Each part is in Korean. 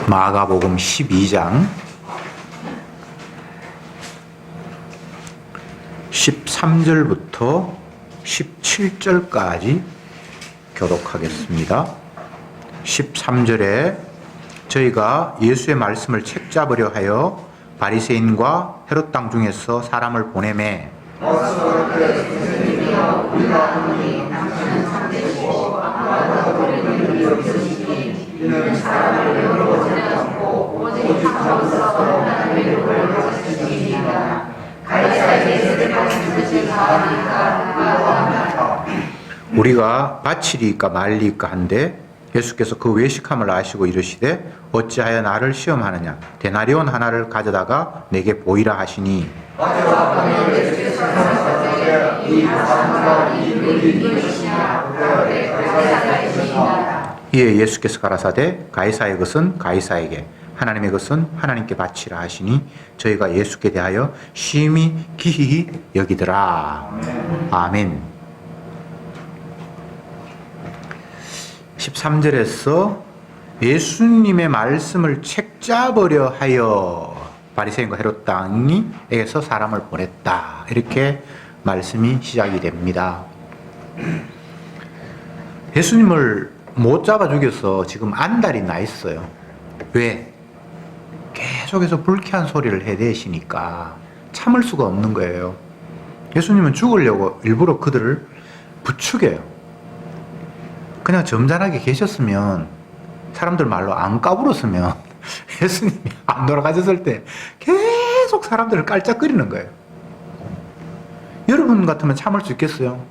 마가복음 12장 13절부터 17절까지 교독하겠습니다. 13절에 저희가 예수의 말씀을 책잡으려 하여 바리새인과 헤롯 땅 중에서 사람을 보내매 우리가 바치리까 말리까 한데 예수께서 그 외식함을 아시고 이르시되 어찌하여 나를 시험하느냐 데나리온 하나를 가져다가 내게 보이라 하시니 이에 예수께서 가라사대 가이사의 것은 가이사에게 하나님의 것은 하나님께 바치라 하시니 저희가 예수께 대하여 심히 기히 여기더라. 아멘. 13절에서 예수님의 말씀을 책잡으려 하여 바리새인과 헤롯 땅에서 사람을 보냈다. 이렇게 말씀이 시작이 됩니다. 예수님을 못 잡아 죽여서 지금 안달이 나 있어요. 왜? 계속해서 불쾌한 소리를 해대시니까 참을 수가 없는 거예요. 예수님은 죽으려고 일부러 그들을 부추겨요. 그냥 점잖하게 계셨으면, 사람들 말로 안 까불었으면 예수님이 안 돌아가셨을 때 계속 사람들을 깔짝거리는 거예요. 여러분 같으면 참을 수 있겠어요?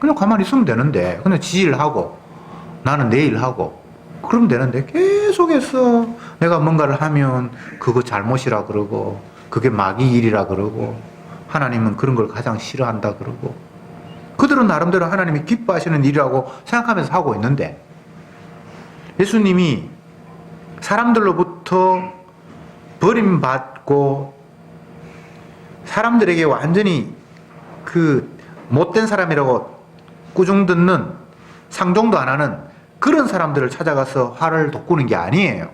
그냥 가만히 있으면 되는데, 그냥 지 일하고 나는 내 일하고 그러면 되는데, 계속해서 내가 뭔가를 하면 그거 잘못이라 그러고 그게 마귀 일이라 그러고 하나님은 그런 걸 가장 싫어한다 그러고, 그들은 나름대로 하나님이 기뻐하시는 일이라고 생각하면서 하고 있는데, 예수님이 사람들로부터 버림받고 사람들에게 완전히 그 못된 사람이라고 꾸중 듣는, 상종도 안 하는 그런 사람들을 찾아가서 화를 돋구는 게 아니에요.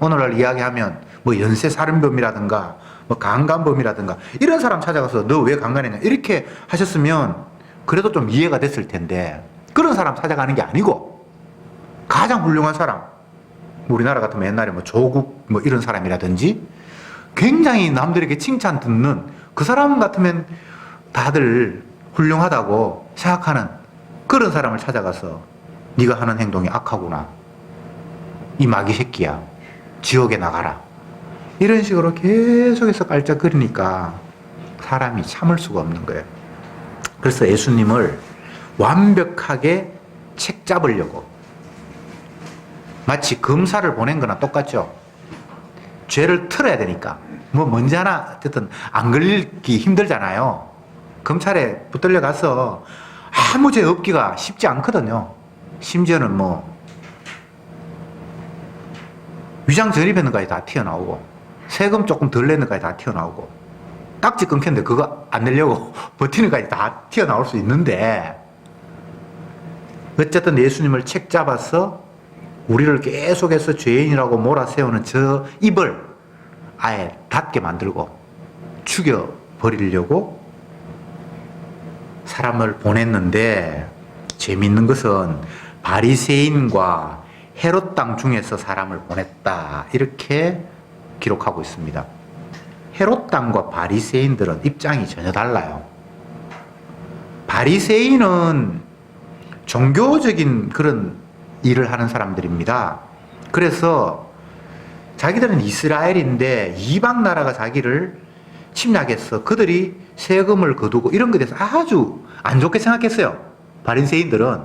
오늘날 이야기하면 뭐 연쇄살인범이라든가 뭐 강간범이라든가 이런 사람 찾아가서 너 왜 강간했냐 이렇게 하셨으면 그래도 좀 이해가 됐을 텐데, 그런 사람 찾아가는 게 아니고 가장 훌륭한 사람, 우리나라 같으면 옛날에 뭐 조국 뭐 이런 사람이라든지 굉장히 남들에게 칭찬 듣는 그 사람 같으면 다들 훌륭하다고 생각하는 그런 사람을 찾아가서 네가 하는 행동이 악하구나, 이 마귀 새끼야, 지옥에 나가라, 이런 식으로 계속해서 깔짝거리니까 사람이 참을 수가 없는 거예요. 그래서 예수님을 완벽하게 책잡으려고, 마치 검사를 보낸 거나 똑같죠. 죄를 털어야 되니까 뭐 먼지 하나 어쨌든 안 걸리기 힘들잖아요. 검찰에 붙들려 가서 아무 죄 없기가 쉽지 않거든요. 심지어는 뭐 위장 전입했는 것까지 다 튀어나오고 세금 조금 덜 내는 것까지 다 튀어나오고 딱지 끊겼는데 그거 안 내려고 버티는 것까지 다 튀어나올 수 있는데, 어쨌든 예수님을 책잡아서 우리를 계속해서 죄인이라고 몰아세우는 저 입을 아예 닫게 만들고 죽여버리려고 사람을 보냈는데, 재미있는 것은 바리새인과 헤롯 땅 중에서 사람을 보냈다, 이렇게 기록하고 있습니다. 헤롯 땅과 바리새인들은 입장이 전혀 달라요. 바리새인은 종교적인 그런 일을 하는 사람들입니다. 그래서 자기들은 이스라엘인데 이방 나라가 자기를 침략해서 그들이 세금을 거두고 이런 것에 대해서 아주 안 좋게 생각했어요. 바리새인들은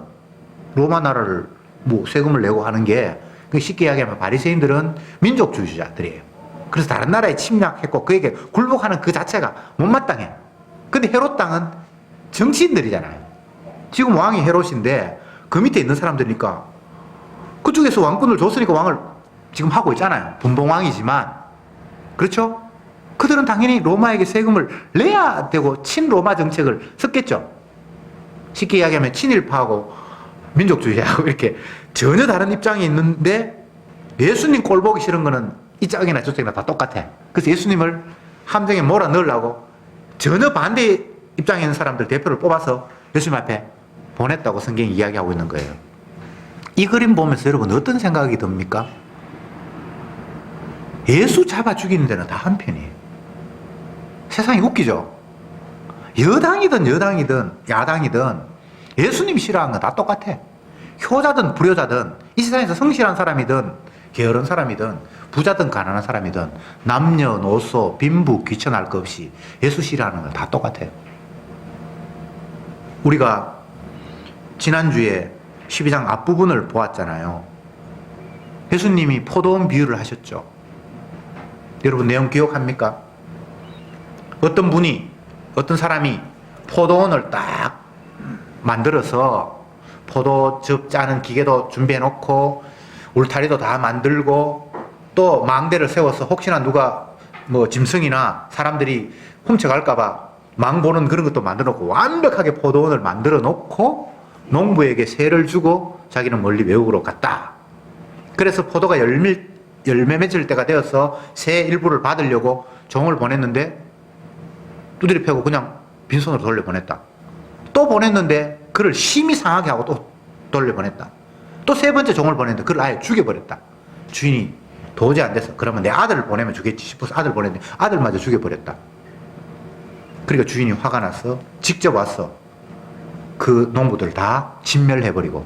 로마 나라를 뭐 세금을 내고 하는 게, 쉽게 이야기하면 바리새인들은 민족주의자들이에요. 그래서 다른 나라에 침략했고 그에게 굴복하는 그 자체가 못마땅해. 근데 헤롯 땅은 정치인들이잖아요. 지금 왕이 헤롯인데 그 밑에 있는 사람들이니까 그쪽에서 왕권을 줬으니까 왕을 지금 하고 있잖아요. 분봉왕이지만. 그렇죠? 그들은 당연히 로마에게 세금을 내야 되고 친로마 정책을 썼겠죠. 쉽게 이야기하면 친일파하고 민족주의하고 이렇게 전혀 다른 입장이 있는데 예수님 꼴 보기 싫은 거는 이 짝이나 저짝이나 다 똑같아. 그래서 예수님을 함정에 몰아 넣으려고 전혀 반대 입장에 있는 사람들 대표를 뽑아서 예수님 앞에 보냈다고 성경이 이야기하고 있는 거예요. 이 그림 보면서 여러분 어떤 생각이 듭니까? 예수 잡아 죽이는 데는 다 한편이에요. 세상이 웃기죠? 여당이든 야당이든 예수님이 싫어하는 건 다 똑같아. 효자든 불효자든 이 세상에서 성실한 사람이든 게으른 사람이든 부자든 가난한 사람이든 남녀노소 빈부 귀천할 것 없이 예수 싫어하는 건 다 똑같아요. 우리가 지난주에 12장 앞부분을 보았잖아요. 예수님이 포도원 비유를 하셨죠. 여러분 내용 기억합니까? 어떤 사람이 포도원을 딱 만들어서 포도즙 짜는 기계도 준비해 놓고 울타리도 다 만들고 또 망대를 세워서 혹시나 누가 뭐 짐승이나 사람들이 훔쳐갈까봐 망 보는 그런 것도 만들어 놓고 완벽하게 포도원을 만들어 놓고 농부에게 세를 주고 자기는 멀리 외국으로 갔다. 그래서 포도가 열매 맺을 때가 되어서 새 일부를 받으려고 종을 보냈는데 두드려 패고 그냥 빈손으로 돌려보냈다. 또 보냈는데 그를 심히 상하게 하고 또 돌려보냈다. 또 세 번째 종을 보냈는데 그를 아예 죽여버렸다. 주인이 도저히 안 돼서 그러면 내 아들을 보내면 주겠지 싶어서 아들 보냈는데 아들마저 죽여버렸다. 그러니까 주인이 화가 나서 직접 와서 그 농부들을 다 진멸해버리고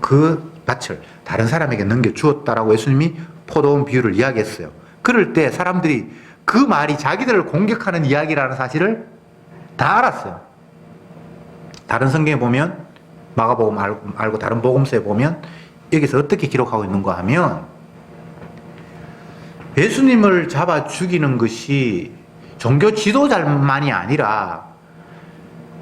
그 밭을 다른 사람에게 넘겨주었다라고 예수님이 포도원 비유를 이야기했어요. 그럴 때 사람들이 그 말이 자기들을 공격하는 이야기라는 사실을 다 알았어요. 다른 성경에 보면 마가복음 말고 다른 복음서에 보면 여기서 어떻게 기록하고 있는가 하면 예수님을 잡아 죽이는 것이 종교 지도자만이 아니라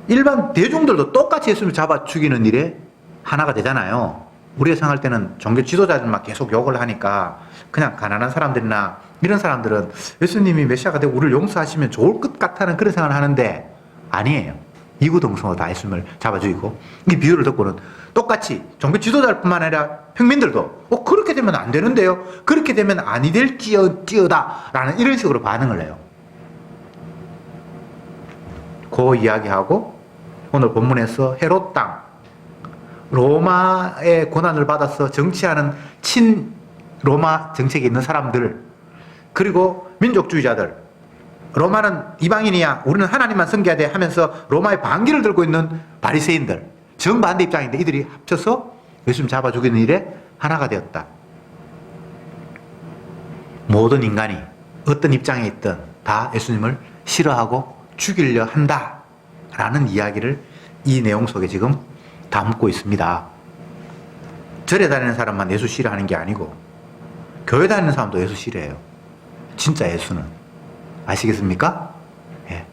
일반 대중들도 똑같이 예수님을 잡아 죽이는 일에 하나가 되잖아요. 우리가 생각할 때는 종교 지도자들만 계속 욕을 하니까 그냥 가난한 사람들이나 이런 사람들은 예수님이 메시아가 되고 우리를 용서하시면 좋을 것 같다는 그런 생각을 하는데 아니에요. 이구동성으로 다 예수님을 잡아 죽이고 이 비유를 듣고는 똑같이 종교 지도자뿐만 아니라 평민들도 그렇게 되면 안 되는데요. 그렇게 되면 아니 될지어다 라는 이런 식으로 반응을 해요. 그 이야기하고 오늘 본문에서 헤롯 땅 로마의 고난을 받아서 정치하는 친 로마 정책에 있는 사람들 그리고 민족주의자들 로마는 이방인이야 우리는 하나님만 섬겨야 돼 하면서 로마의 반기를 들고 있는 바리새인들 정반대 입장인데 이들이 합쳐서 예수님 잡아 죽이는 일에 하나가 되었다. 모든 인간이 어떤 입장에 있든 다 예수님을 싫어하고 죽이려 한다라는 이야기를 이 내용 속에 지금 담고 있습니다. 절에 다니는 사람만 예수 싫어하는 게 아니고 교회 다니는 사람도 예수 싫어해요. 진짜 예수는. 아시겠습니까? 예.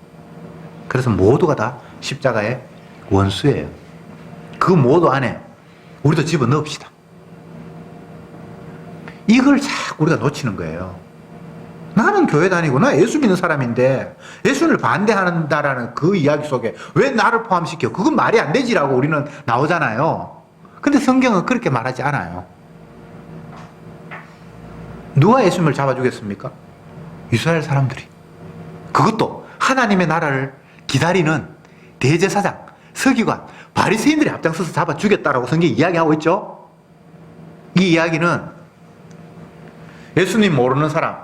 그래서 모두가 다 십자가의 원수예요. 그 모두 안에 우리도 집어넣읍시다. 이걸 자꾸 우리가 놓치는 거예요. 나는 교회 다니고 나 예수 믿는 사람인데 예수를 반대한다라는 그 이야기 속에 왜 나를 포함시켜? 그건 말이 안 되지라고 우리는 나오잖아요. 근데 성경은 그렇게 말하지 않아요. 누가 예수님을 잡아주겠습니까? 이스라엘 사람들이. 그것도 하나님의 나라를 기다리는 대제사장, 서기관, 바리새인들이 앞장서서 잡아 죽였다라고 성경이 이야기하고 있죠. 이 이야기는 예수님 모르는 사람,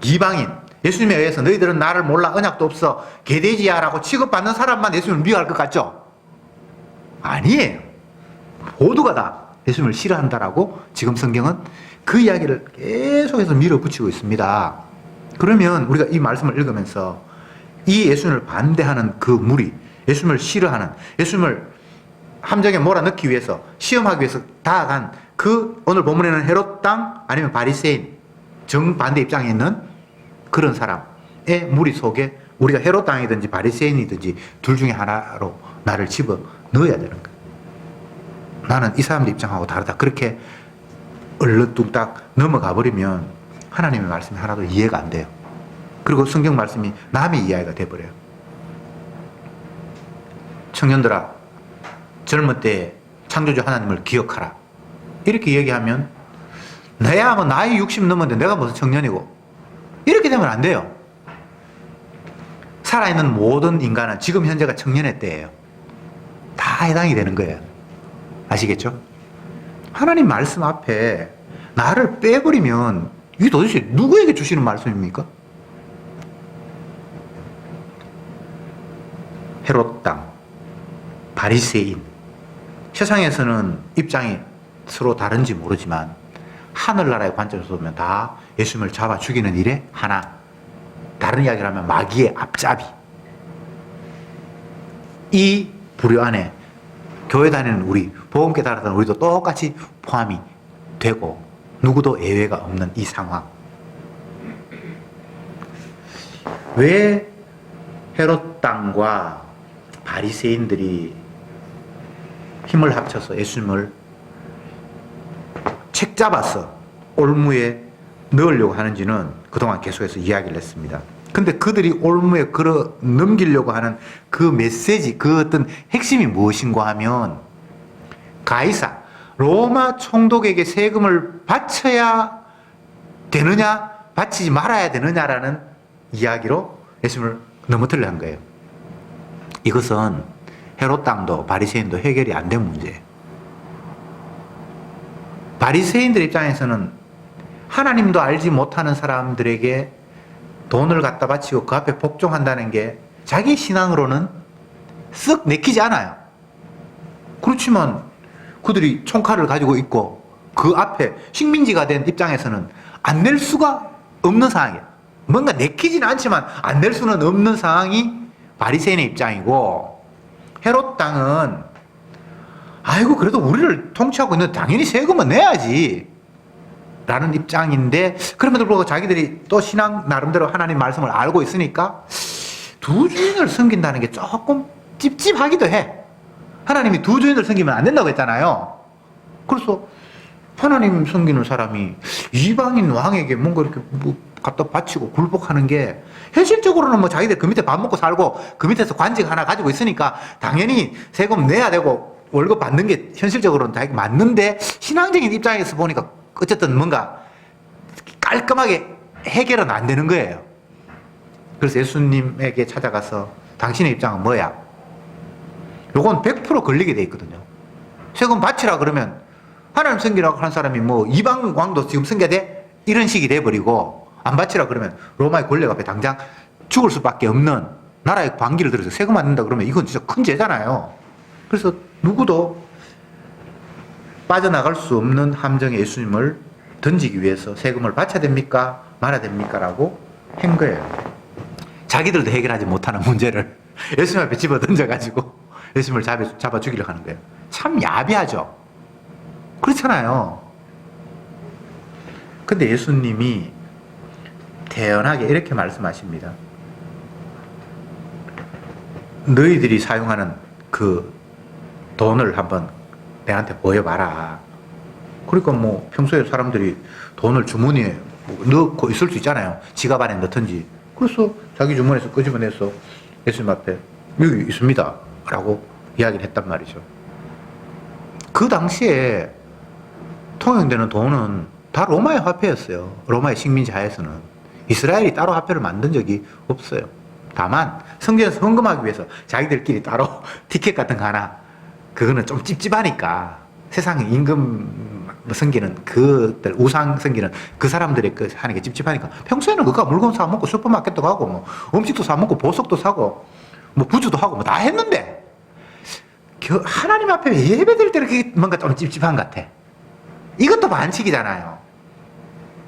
이방인, 예수님에 의해서 너희들은 나를 몰라 언약도 없어 개돼지야라고 취급받는 사람만 예수님을 미워할 것 같죠? 아니에요. 모두가 다 예수님을 싫어한다라고 지금 성경은 그 이야기를 계속해서 밀어붙이고 있습니다. 그러면 우리가 이 말씀을 읽으면서 이 예수님을 반대하는 그 무리, 예수님을 싫어하는, 예수님을 함정에 몰아넣기 위해서 시험하기 위해서 다가간 그 오늘 본문에는 헤롯 땅 아니면 바리새인 정반대 입장에 있는 그런 사람의 무리 속에 우리가 헤롯 땅이든지 바리새인이든지 둘 중에 하나로 나를 집어 넣어야 되는 거예요. 나는 이 사람들 입장하고 다르다. 그렇게 얼렁뚱딱 넘어가 버리면 하나님의 말씀이 하나도 이해가 안 돼요. 그리고 성경 말씀이 남의 이야기가 돼버려요. 청년들아, 젊은 때에 창조주 하나님을 기억하라. 이렇게 얘기하면 내야 뭐 나이 60 넘었는데 내가 무슨 청년이고. 이렇게 되면 안 돼요. 살아있는 모든 인간은 지금 현재가 청년의 때예요. 다 해당이 되는 거예요. 아시겠죠? 하나님 말씀 앞에 나를 빼버리면 이게 도대체 누구에게 주시는 말씀입니까? 헤롯 땅, 바리새인. 세상에서는 입장이 서로 다른지 모르지만 하늘나라의 관점에서 보면 다 예수님을 잡아 죽이는 일에 하나. 다른 이야기를 하면 마귀의 앞잡이. 이 부류 안에 교회 다니는 우리, 복음교회 다니는 우리도 똑같이 포함이 되고 누구도 예외가 없는 이 상황. 왜 헤롯 땅과 바리새인들이 힘을 합쳐서 예수님을 책 잡아서 올무에 넣으려고 하는지는 그동안 계속해서 이야기를 했습니다. 근데 그들이 올무에 걸어 넘기려고 하는 그 메시지, 그 어떤 핵심이 무엇인가 하면 가이사, 로마 총독에게 세금을 바쳐야 되느냐, 바치지 말아야 되느냐라는 이야기로 예수님을 넘어뜨려 한 거예요. 이것은 헤롯 땅도 바리새인도 해결이 안 된 문제예요. 바리새인들 입장에서는 하나님도 알지 못하는 사람들에게 돈을 갖다 바치고 그 앞에 복종한다는 게 자기 신앙으로는 쓱 내키지 않아요. 그렇지만 그들이 총칼을 가지고 있고 그 앞에 식민지가 된 입장에서는 안 낼 수가 없는 상황이에요. 뭔가 내키지는 않지만 안 낼 수는 없는 상황이 바리새인의 입장이고, 헤롯 땅은 아이고 그래도 우리를 통치하고 있는데 당연히 세금은 내야지 라는 입장인데, 그럼에도 불구하고 자기들이 또 신앙 나름대로 하나님 말씀을 알고 있으니까 두 주인을 섬긴다는 게 조금 찝찝하기도 해. 하나님이 두 주인을 섬기면 안 된다고 했잖아요. 그래서 하나님 섬기는 사람이 이방인 왕에게 뭔가 이렇게 뭐 갖다 바치고 굴복하는 게 현실적으로는 뭐 자기들 그 밑에 밥 먹고 살고 그 밑에서 관직 하나 가지고 있으니까 당연히 세금 내야 되고 월급 받는 게 현실적으로는 다 맞는데, 신앙적인 입장에서 보니까 어쨌든 뭔가 깔끔하게 해결은 안 되는 거예요. 그래서 예수님에게 찾아가서 당신의 입장은 뭐야? 요건 100% 걸리게 돼 있거든요. 세금 바치라 그러면 하나님 섬기라고 하는 사람이 뭐 이방 왕도 지금 섬겨야 돼? 이런 식이 돼버리고, 안 바치라 그러면 로마의 권력 앞에 당장 죽을 수밖에 없는 나라의 관기를 들여서 세금 안 낸다 그러면 이건 진짜 큰 죄잖아요. 그래서 누구도 빠져나갈 수 없는 함정에 예수님을 던지기 위해서 세금을 바쳐야 됩니까? 말아야 됩니까? 라고 한 거예요. 자기들도 해결하지 못하는 문제를 예수님 앞에 집어 던져가지고 예수님을 잡아 죽이려고 하는 거예요. 참 야비하죠? 그렇잖아요. 근데 예수님이 태연하게 이렇게 말씀하십니다. 너희들이 사용하는 그 돈을 한번 내한테 보여봐라. 그러니까 뭐 평소에 사람들이 돈을 주머니에 넣고 있을 수 있잖아요. 지갑 안에 넣든지. 그래서 자기 주머니에서 끄집어내서 예수님 앞에 여기 있습니다 라고 이야기를 했단 말이죠. 그 당시에 통용되는 돈은 다 로마의 화폐였어요. 로마의 식민지 하에서는. 이스라엘이 따로 화폐를 만든 적이 없어요. 다만 성전에서 헌금하기 위해서 자기들끼리 따로 티켓 같은 거 하나, 그거는 좀 찝찝하니까 세상에 임금 섬기는 그들, 우상 섬기는 그 사람들의 그 하는 게 찝찝하니까 평소에는 그거 물건 사 먹고 슈퍼마켓도 가고 뭐 음식도 사 먹고 보석도 사고 뭐 부주도 하고 뭐 다 했는데, 하나님 앞에 예배 드릴 때는 그게 뭔가 좀 찝찝한 것 같아. 이것도 반칙이잖아요.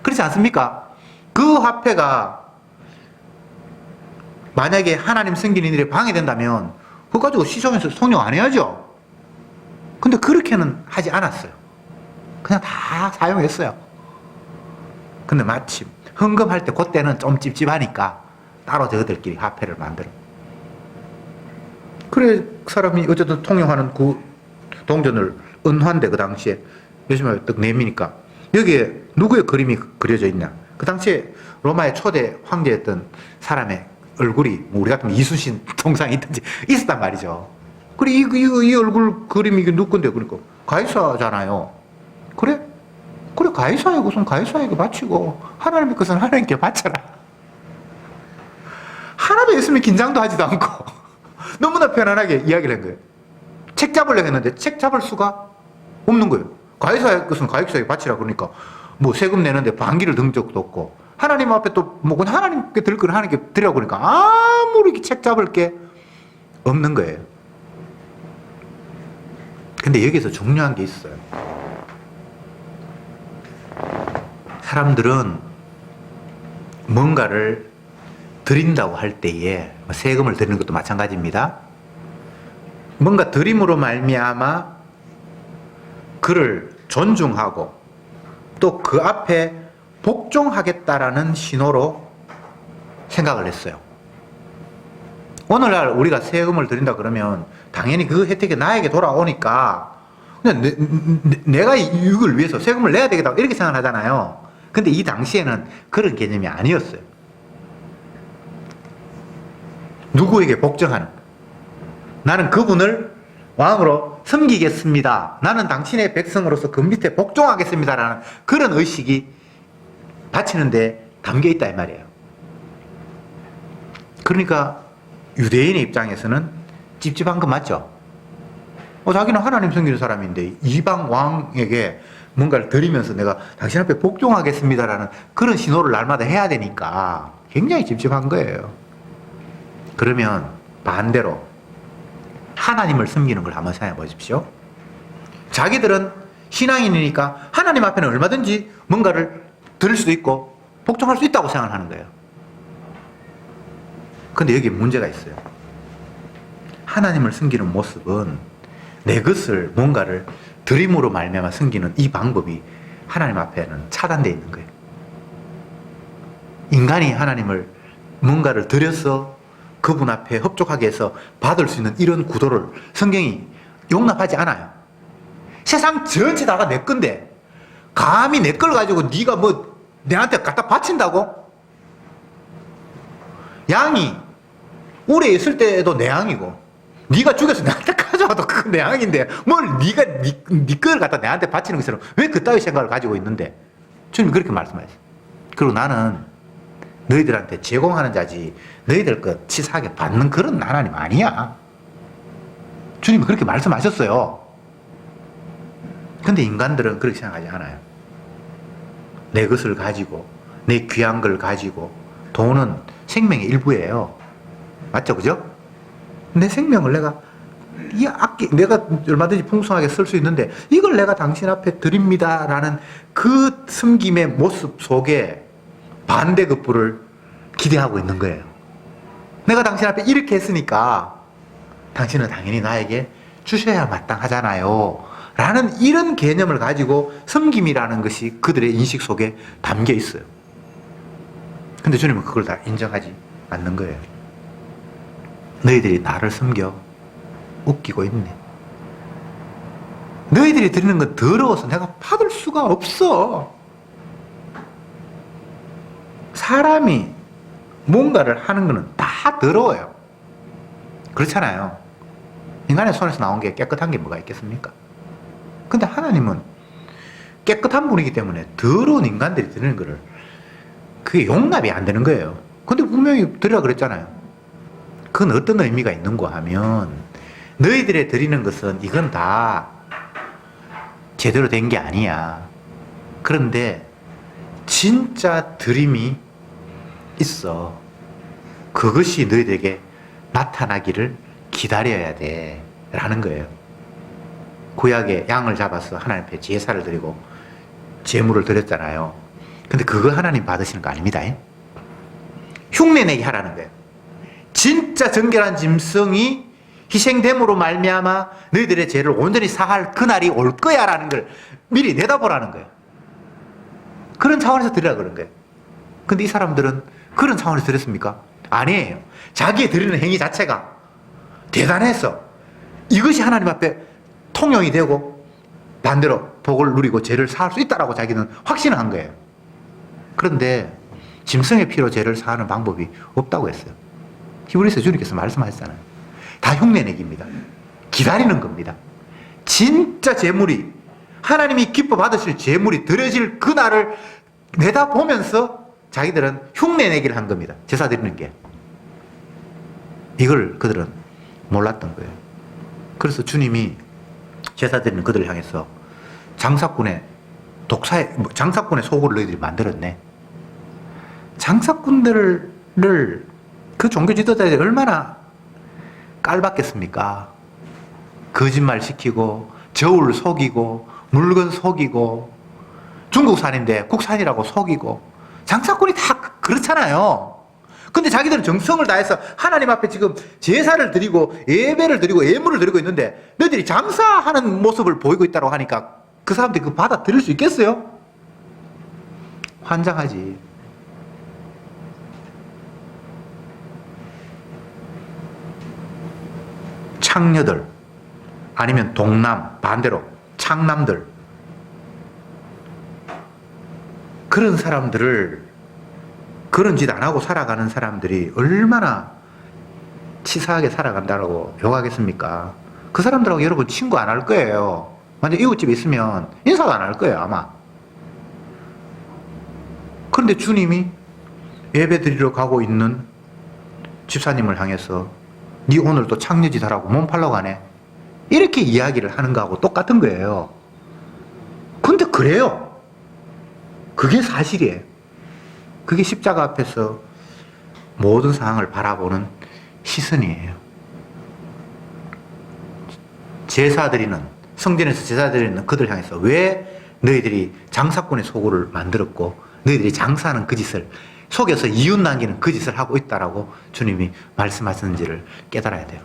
그렇지 않습니까? 그 화폐가 만약에 하나님 섬기는 일에 방해된다면 그거 가지고 시청에서 성령 안 해야죠. 근데 그렇게는 하지 않았어요. 그냥 다 사용했어요. 근데 마침 헌금할 때 그때는 좀 찝찝하니까 따로 저들끼리 화폐를 만들어. 그래 사람이 어쨌든 통용하는 그 동전을 은환데 그 당시에 요즘에 딱 내미니까 여기에 누구의 그림이 그려져 있냐? 그 당시에 로마의 초대 황제였던 사람의 얼굴이 뭐 우리 같으면 이순신 동상이 있든지 있었단 말이죠. 그래 이 얼굴 그림이 누군데? 그러니까 가이사잖아요. 그래? 그래, 가해사의 것은 가해사에게 바치고 하나님의 것은 하나님께 바쳐라. 하나도 있으면 긴장도 하지도 않고 너무나 편안하게 이야기를 한 거예요. 책 잡으려고 했는데 책 잡을 수가 없는 거예요. 가해사의 것은 가해사에게 바치라 그러니까 뭐 세금 내는데 반기를 든 적도 없고 하나님 앞에 또 뭐 하나님께 드릴 건 하나님께 드리라고 그러니까 아무리 책 잡을 게 없는 거예요. 근데 여기서 중요한 게 있어요. 사람들은 뭔가를 드린다고 할 때에 세금을 드리는 것도 마찬가지입니다. 뭔가 드림으로 말미암아 그를 존중하고 또 그 앞에 복종하겠다라는 신호로 생각을 했어요. 오늘날 우리가 세금을 드린다 그러면 당연히 그 혜택이 나에게 돌아오니까 그냥 내가 이걸 위해서 세금을 내야 되겠다 이렇게 생각하잖아요. 근데 이 당시에는 그런 개념이 아니었어요. 누구에게 복종하는, 나는 그분을 왕으로 섬기겠습니다. 나는 당신의 백성으로서 그 밑에 복종하겠습니다라는 그런 의식이 바치는데 담겨 있다 이 말이에요. 그러니까 유대인의 입장에서는 찝찝한 거 맞죠? 자기는 하나님 섬기는 사람인데 이방 왕에게 뭔가를 드리면서 내가 당신 앞에 복종하겠습니다라는 그런 신호를 날마다 해야 되니까 굉장히 찝찝한 거예요. 그러면 반대로 하나님을 섬기는 걸 한번 생각해 보십시오. 자기들은 신앙인이니까 하나님 앞에는 얼마든지 뭔가를 드릴 수도 있고 복종할 수 있다고 생각하는 거예요. 근데 여기 문제가 있어요. 하나님을 섬기는 모습은 내 것을 뭔가를 드림으로 말미암아 섬기는 이 방법이 하나님 앞에는 차단되어 있는 거예요. 인간이 하나님을 뭔가를 드려서 그분 앞에 협족하게 해서 받을 수 있는 이런 구도를 성경이 용납하지 않아요. 세상 전체 다가 내 건데 감히 내 걸 가지고 네가 뭐 내한테 갖다 바친다고? 양이 울에 있을 때도 내 양이고 네가 죽여서 내한테 가져와도 그건 내 양인데 뭘 네가 네 걸 갖다 내한테 바치는 것처럼 왜 그따위 생각을 가지고 있는데 주님이 그렇게 말씀하셨어요. 그리고 나는 너희들한테 제공하는 자지 너희들 것 치사하게 받는 그런 하나님 아니야. 주님이 그렇게 말씀하셨어요. 근데 인간들은 그렇게 생각하지 않아요. 내 것을 가지고 내 귀한 걸 가지고 돈은 생명의 일부예요. 맞죠? 그죠? 내 생명을 내가 얼마든지 풍성하게 쓸 수 있는데 이걸 내가 당신 앞에 드립니다라는 그 섬김의 모습 속에 반대급부를 기대하고 있는 거예요. 내가 당신 앞에 이렇게 했으니까 당신은 당연히 나에게 주셔야 마땅하잖아요. 라는 이런 개념을 가지고 섬김이라는 것이 그들의 인식 속에 담겨 있어요. 근데 주님은 그걸 다 인정하지 않는 거예요. 너희들이 나를 섬겨 웃기고 있네. 너희들이 드리는 건 더러워서 내가 받을 수가 없어. 사람이 뭔가를 하는 거는 다 더러워요. 그렇잖아요. 인간의 손에서 나온 게 깨끗한 게 뭐가 있겠습니까? 근데 하나님은 깨끗한 분이기 때문에 더러운 인간들이 드리는 거를 그게 용납이 안 되는 거예요. 근데 분명히 드리라 그랬잖아요. 그건 어떤 의미가 있는가 하면 너희들의 드리는 것은 이건 다 제대로 된 게 아니야. 그런데 진짜 드림이 있어. 그것이 너희들에게 나타나기를 기다려야 돼 라는 거예요. 구약에 양을 잡아서 하나님 앞에 제사를 드리고 제물을 드렸잖아요. 근데 그거 하나님 받으시는 거 아닙니다. 흉내내게 하라는 거예요. 진짜 정결한 짐승이 희생됨으로 말미암아 너희들의 죄를 온전히 사할 그날이 올 거야 라는 걸 미리 내다보라는 거예요. 그런 차원에서 드리라 그런 거예요. 근데 이 사람들은 그런 차원에서 드렸습니까? 아니에요. 자기의 드리는 행위 자체가 대단해서 이것이 하나님 앞에 통용이 되고 반대로 복을 누리고 죄를 사할 수 있다라고 자기는 확신을 한 거예요. 그런데 짐승의 피로 죄를 사하는 방법이 없다고 했어요. 히브리서 주님께서 말씀하셨잖아요. 다 흉내내기입니다. 기다리는 겁니다. 진짜 재물이 하나님이 기뻐 받으실 제물이 드려질 그날을 내다보면서 자기들은 흉내내기를 한 겁니다. 제사 드리는 게. 이걸 그들은 몰랐던 거예요. 그래서 주님이 제사 드리는 그들을 향해서 장사꾼의 소굴을 너희들이 만들었네. 장사꾼들을 그 종교 지도자들이 얼마나 깔봤겠습니까? 거짓말 시키고 저울 속이고 물건 속이고 중국산인데 국산이라고 속이고 장사꾼이 다 그렇잖아요. 근데 자기들은 정성을 다해서 하나님 앞에 지금 제사를 드리고 예배를 드리고 예물을 드리고 있는데 너희들이 장사하는 모습을 보이고 있다고 하니까 그 사람들이 그거 받아들일 수 있겠어요? 환장하지. 창녀들 아니면 동남 반대로 창남들 그런 사람들을 그런 짓 안 하고 살아가는 사람들이 얼마나 치사하게 살아간다고 욕하겠습니까? 그 사람들하고 여러분 친구 안 할 거예요. 완전 이웃집에 있으면 인사도 안 할 거예요 아마. 그런데 주님이 예배 드리러 가고 있는 집사님을 향해서 네 오늘 또 창녀짓 하라고 몸 팔러 가네 이렇게 이야기를 하는 거하고 똑같은 거예요. 근데 그래요. 그게 사실이에요. 그게 십자가 앞에서 모든 상황을 바라보는 시선이에요. 성전에서 제사 드리는 그들 향해서 왜 너희들이 장사꾼의 소굴을 만들었고 너희들이 장사하는 그 짓을 속여서 이웃 남기는 그 짓을 하고 있다라고 주님이 말씀하셨는지를 깨달아야 돼요.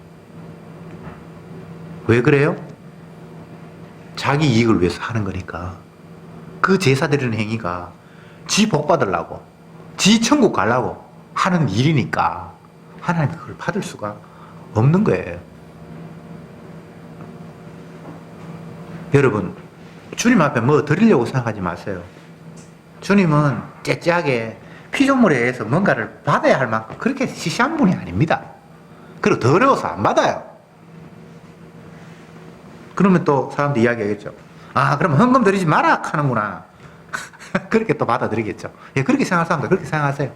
왜 그래요? 자기 이익을 위해서 하는 거니까. 그 제사 드리는 행위가 지 복 받으려고 지 천국 가려고 하는 일이니까 하나님 그걸 받을 수가 없는 거예요. 여러분 주님 앞에 뭐 드리려고 생각하지 마세요. 주님은 째째하게 피조물에 의해서 뭔가를 받아야 할 만큼 그렇게 시시한 분이 아닙니다. 그리고 더 어려워서 안 받아요. 그러면 또 사람들이 이야기하겠죠. 아 그럼 헌금 드리지 마라 하는구나. 그렇게 또 받아들이겠죠. 예, 그렇게 생각할 사람들 그렇게 생각하세요.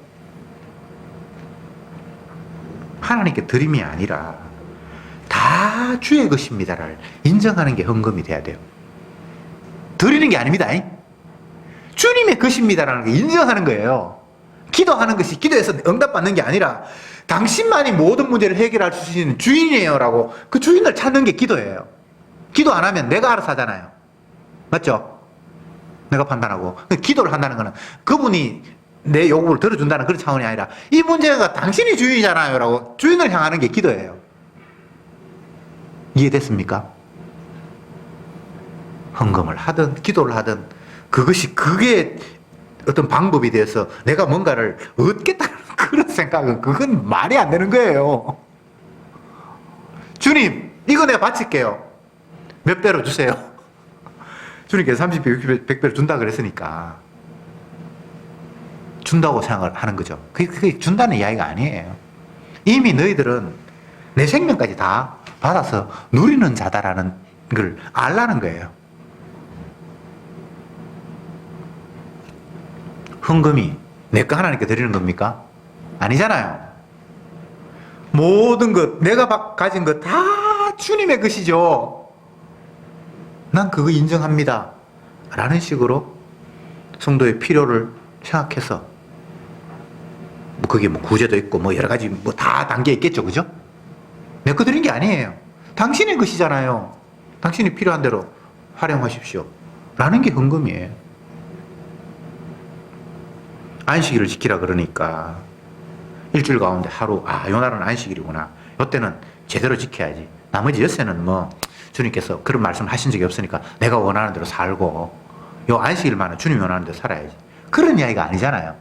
하나님께 드림이 아니라 다 주의 것입니다를 인정하는 게 헌금이 돼야 돼요. 드리는 게 아닙니다. 주님의 것입니다라는 게 인정하는 거예요. 기도하는 것이 기도해서 응답받는 게 아니라 당신만이 모든 문제를 해결할 수 있는 주인이에요 라고 그 주인을 찾는 게 기도예요. 기도 안 하면 내가 알아서 하잖아요. 맞죠? 내가 판단하고. 기도를 한다는 거는 그분이 내 요구를 들어준다는 그런 차원이 아니라 이 문제가 당신이 주인이잖아요 라고 주인을 향하는 게 기도예요. 이해됐습니까? 헌금을 하든 기도를 하든 그게 어떤 방법이 돼서 내가 뭔가를 얻겠다는 그런 생각은 그건 말이 안 되는 거예요. 주님 이거 내가 바칠게요. 몇 배로 주세요. 주님께서 30배, 60배, 100배를 준다 그랬으니까 준다고 생각을 하는 거죠. 그게 준다는 이야기가 아니에요. 이미 너희들은 내 생명까지 다 받아서 누리는 자다라는 걸 알라는 거예요. 헌금이 내 거 하나님께 드리는 겁니까? 아니잖아요. 모든 것, 내가 가진 것 다 주님의 것이죠. 난 그거 인정합니다. 라는 식으로 성도의 필요를 생각해서 뭐 그게 뭐 구제도 있고 뭐 여러 가지 뭐 다 단계 있겠죠. 그죠? 내 거 드린 게 아니에요. 당신의 것이잖아요. 당신이 필요한 대로 활용하십시오. 라는 게 헌금이에요. 안식일을 지키라 그러니까 일주일 가운데 하루 요 날은 안식일이구나. 요때는 제대로 지켜야지. 나머지 엿새는 뭐 주님께서 그런 말씀을 하신 적이 없으니까 내가 원하는 대로 살고 요 안식일만은 주님이 원하는 대로 살아야지. 그런 이야기가 아니잖아요.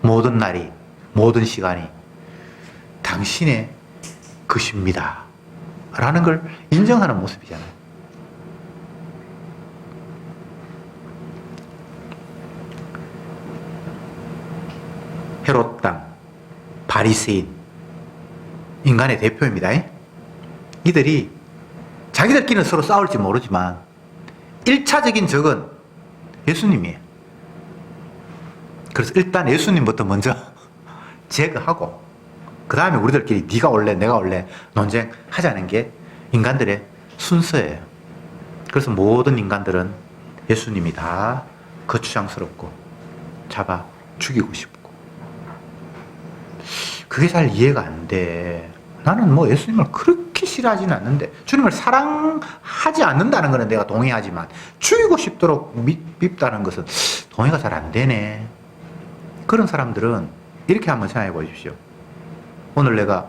모든 날이 모든 시간이 당신의 것입니다 라는 걸 인정하는 모습이잖아요. 헤롯 땅 바리새인 인간의 대표입니다. 이들이 자기들끼리는 서로 싸울지 모르지만 1차적인 적은 예수님이에요. 그래서 일단 예수님부터 먼저 제거하고 그 다음에 우리들끼리 네가 올래 내가 올래 논쟁하자는 게 인간들의 순서예요. 그래서 모든 인간들은 예수님이 다 거추장스럽고 잡아 죽이고 싶고 그게 잘 이해가 안 돼. 나는 뭐 예수님을 그렇게 싫어하지는 않는데 주님을 사랑하지 않는다는 거는 내가 동의하지만 죽이고 싶도록 밉다는 것은 동의가 잘 안 되네. 그런 사람들은 이렇게 한번 생각해 보십시오. 오늘 내가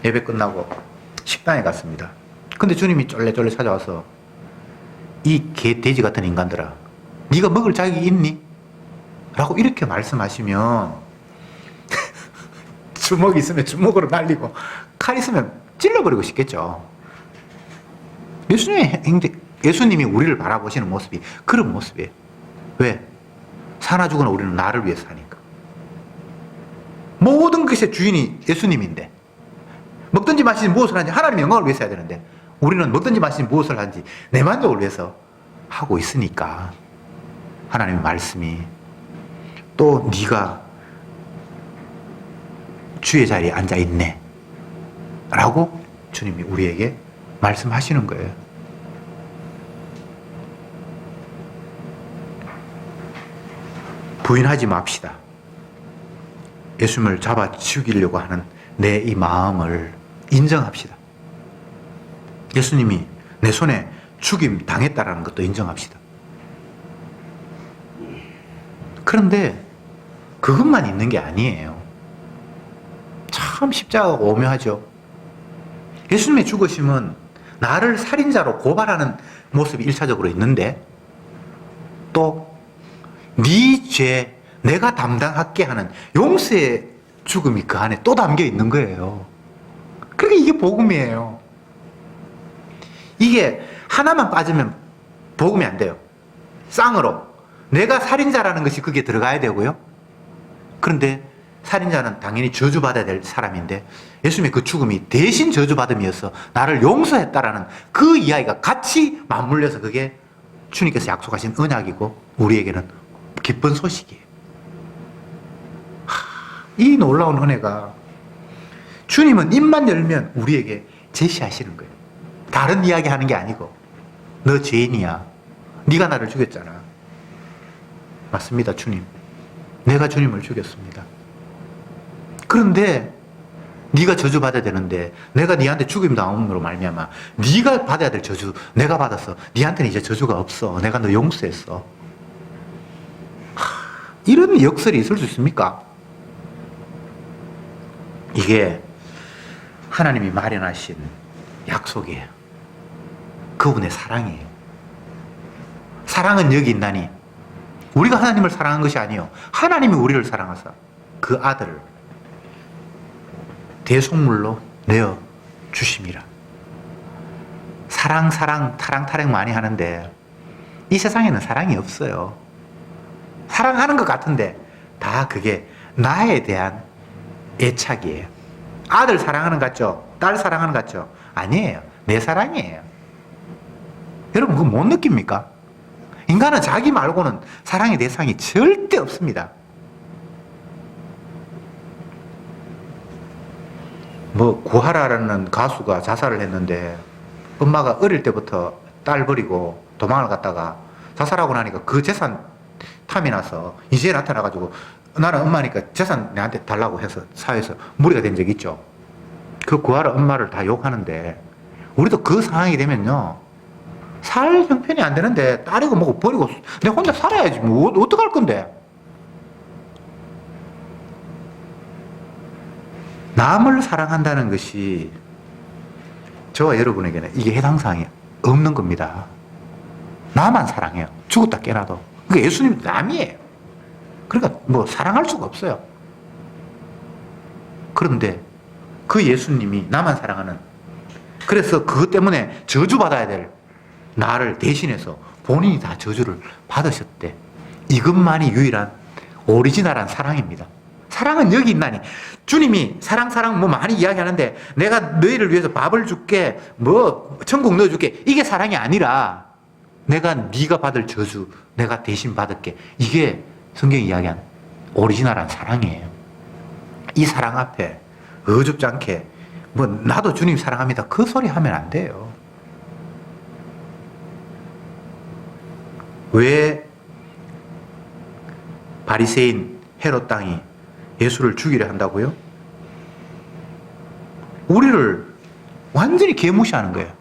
예배 끝나고 식당에 갔습니다. 근데 주님이 쫄래쫄래 찾아와서 이 개 돼지 같은 인간들아 네가 먹을 자격이 있니? 라고 이렇게 말씀하시면 주먹이 있으면 주먹으로 날리고 칼 있으면 찔러버리고 싶겠죠. 예수님이 우리를 바라보시는 모습이 그런 모습이에요. 왜? 사나 죽으나 우리는 나를 위해서 사니까. 모든 것의 주인이 예수님인데 먹든지 마시든지 무엇을 하는지 하나님의 영광을 위해서 해야 되는데 우리는 먹든지 마시든지 무엇을 하는지 내 만족을 위해서 하고 있으니까 하나님의 말씀이 또 네가 주의 자리에 앉아있네 라고 주님이 우리에게 말씀하시는 거예요. 부인하지 맙시다. 예수님을 잡아 죽이려고 하는 내 이 마음을 인정합시다. 예수님이 내 손에 죽임 당했다라는 것도 인정합시다. 그런데 그것만 있는 게 아니에요. 참 십자가가 오묘하죠. 예수님의 죽으심은 나를 살인자로 고발하는 모습이 1차적으로 있는데 또 네 죄 내가 담당할게 하는 용서의 죽음이 그 안에 또 담겨 있는 거예요. 그러니까 이게 복음이에요. 이게 하나만 빠지면 복음이 안 돼요. 쌍으로 내가 살인자라는 것이 그게 들어가야 되고요. 그런데 살인자는 당연히 저주받아야 될 사람인데 예수님의 그 죽음이 대신 저주받음이어서 나를 용서했다라는 그 이야기가 같이 맞물려서 그게 주님께서 약속하신 언약이고 우리에게는 기쁜 소식이에요. 이 놀라운 은혜가 주님은 입만 열면 우리에게 제시하시는 거예요. 다른 이야기 하는 게 아니고 너 죄인이야. 네가 나를 죽였잖아. 맞습니다, 주님. 내가 주님을 죽였습니다. 그런데 네가 저주받아야 되는데 내가 네한테 죽임 당함으로 말미암아 네가 받아야 될 저주 내가 받아서 네한테는 이제 저주가 없어. 내가 너 용서했어. 이런 역설이 있을 수 있습니까? 이게 하나님이 마련하신 약속이에요. 그분의 사랑이에요. 사랑은 여기 있나니 우리가 하나님을 사랑한 것이 아니요 하나님이 우리를 사랑하사 그 아들을 대속물로 내어 주심이라. 사랑 타랑타랑 많이 하는데 이 세상에는 사랑이 없어요. 사랑하는 것 같은데 다 그게 나에 대한 애착이에요. 아들 사랑하는 것 같죠? 딸 사랑하는 것 같죠? 아니에요. 내 사랑이에요. 여러분 그거 못 느낍니까? 인간은 자기 말고는 사랑의 대상이 절대 없습니다. 뭐 구하라라는 가수가 자살을 했는데 엄마가 어릴 때부터 딸 버리고 도망을 갔다가 자살하고 나니까 그 재산 탐이 나서 이제 나타나가지고 나는 엄마니까 재산 내한테 달라고 해서 사회에서 무리가 된 적이 있죠. 그 구하라 엄마를 다 욕하는데 우리도 그 상황이 되면요 살 형편이 안 되는데 딸이고 뭐고 버리고 내가 혼자 살아야지 뭐 어떡할 건데. 남을 사랑한다는 것이 저와 여러분에게는 이게 해당 사항이 없는 겁니다. 나만 사랑해요. 죽었다 깨나도. 그러니까 예수님은 남이에요. 그러니까 뭐 사랑할 수가 없어요. 그런데 그 예수님이 나만 사랑하는, 그래서 그것 때문에 저주받아야 될 나를 대신해서 본인이 다 저주를 받으셨대. 이것만이 유일한 오리지널한 사랑입니다. 사랑은 여기 있나니. 주님이 사랑 뭐 많이 이야기하는데 내가 너희를 위해서 밥을 줄게 뭐 천국 넣어줄게 이게 사랑이 아니라 내가 네가 받을 저주 내가 대신 받을게. 이게 성경이 이야기한 오리지널한 사랑이에요. 이 사랑 앞에 어줍지 않게 뭐 나도 주님 사랑합니다 그 소리 하면 안 돼요. 왜 바리새인 헤롯 땅이 예수를 죽이려 한다고요? 우리를 완전히 개무시하는 거예요.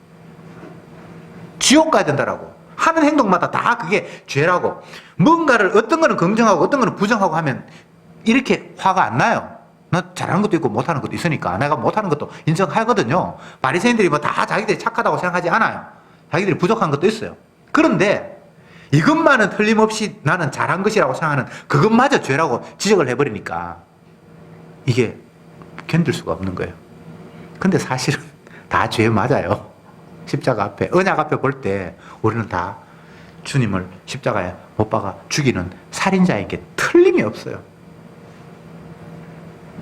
지옥 가야 된다라고. 하는 행동마다 다 그게 죄라고. 뭔가를 어떤 거는 긍정하고 어떤 거는 부정하고 하면 이렇게 화가 안 나요. 나 잘하는 것도 있고 못하는 것도 있으니까 내가 못하는 것도 인정하거든요. 바리새인들이 뭐 다 자기들이 착하다고 생각하지 않아요. 자기들이 부족한 것도 있어요. 그런데 이것만은 틀림없이 나는 잘한 것이라고 생각하는 그것마저 죄라고 지적을 해버리니까 이게 견딜 수가 없는 거예요. 근데 사실은 다 죄 맞아요. 십자가 앞에, 언약 앞에 볼 때 우리는 다 주님을 십자가에 못 박아 죽이는 살인자인 게 틀림이 없어요.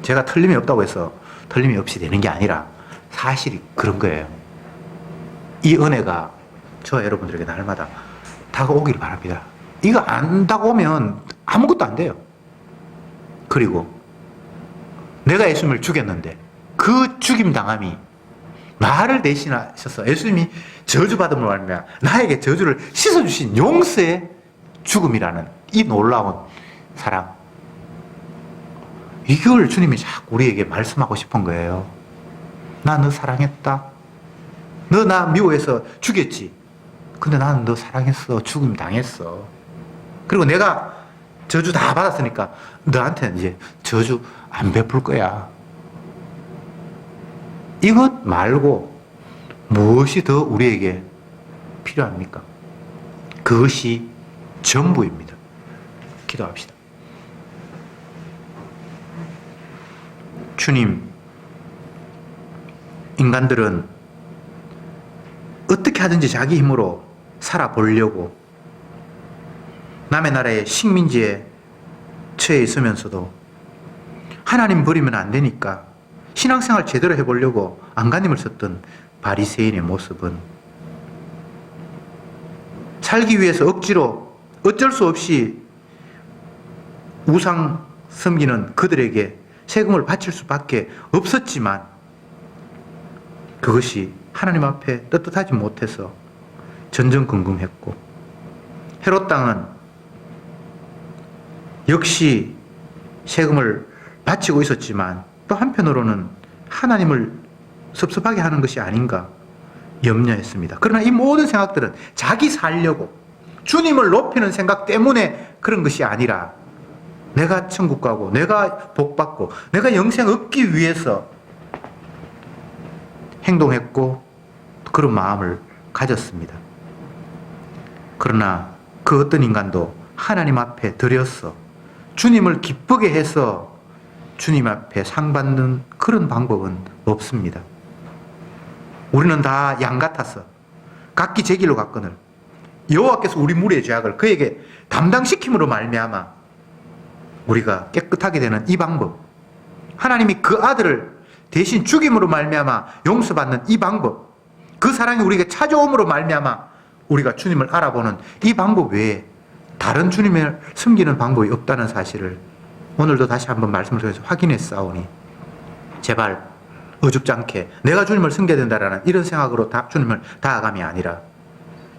제가 틀림이 없다고 해서 틀림이 없이 되는 게 아니라 사실이 그런 거예요. 이 은혜가 저 여러분들에게 날마다 다가오기를 바랍니다. 이거 안 다가오면 아무것도 안 돼요. 그리고 내가 예수님을 죽였는데 그 죽임 당함이 나를 대신하셔서 예수님이 저주받음으로 말미암아 나에게 저주를 씻어주신 용서의 죽음이라는 이 놀라운 사랑, 이걸 주님이 자꾸 우리에게 말씀하고 싶은 거예요. 나 너 사랑했다. 너 나 미워해서 죽였지. 근데 나는 너 사랑했어. 죽음 당했어. 그리고 내가 저주 다 받았으니까 너한테는 이제 저주 안 베풀 거야. 이것 말고 무엇이 더 우리에게 필요합니까? 그것이 전부입니다. 기도합시다. 주님, 인간들은 어떻게 하든지 자기 힘으로 살아보려고 남의 나라의 식민지에 처해 있으면서도 하나님 버리면 안 되니까 신앙생활 제대로 해보려고 안간힘을 썼던 바리새인의 모습은 살기 위해서 억지로 어쩔 수 없이 우상 섬기는 그들에게 세금을 바칠 수밖에 없었지만 그것이 하나님 앞에 떳떳하지 못해서 전전긍긍했고, 헤롯 땅은 역시 세금을 바치고 있었지만 또 한편으로는 하나님을 섭섭하게 하는 것이 아닌가 염려했습니다. 그러나 이 모든 생각들은 자기 살려고 주님을 높이는 생각 때문에 그런 것이 아니라 내가 천국 가고 내가 복 받고 내가 영생 얻기 위해서 행동했고 그런 마음을 가졌습니다. 그러나 그 어떤 인간도 하나님 앞에 드려서 주님을 기쁘게 해서 주님 앞에 상 받는 그런 방법은 없습니다. 우리는 다 양 같아서 각기 제 길로 갔거늘 여호와께서 우리 무리의 죄악을 그에게 담당시킴으로 말미암아 우리가 깨끗하게 되는 이 방법, 하나님이 그 아들을 대신 죽임으로 말미암아 용서받는 이 방법, 그 사랑이 우리에게 찾아옴으로 말미암아 우리가 주님을 알아보는 이 방법 외에 다른 주님을 섬기는 방법이 없다는 사실을 오늘도 다시 한번 말씀을 통해서 확인해 싸우니 제발 어줍지 않게 내가 주님을 섬겨야 된다라는 이런 생각으로 주님을 다가감이 아니라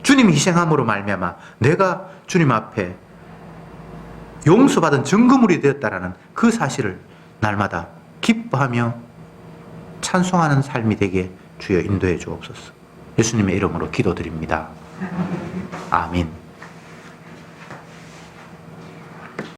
주님이 희생함으로 말미암아 내가 주님 앞에 용서받은 증거물이 되었다라는 그 사실을 날마다 기뻐하며 찬송하는 삶이 되게 주여 인도해 주옵소서. 예수님의 이름으로 기도드립니다. 아멘.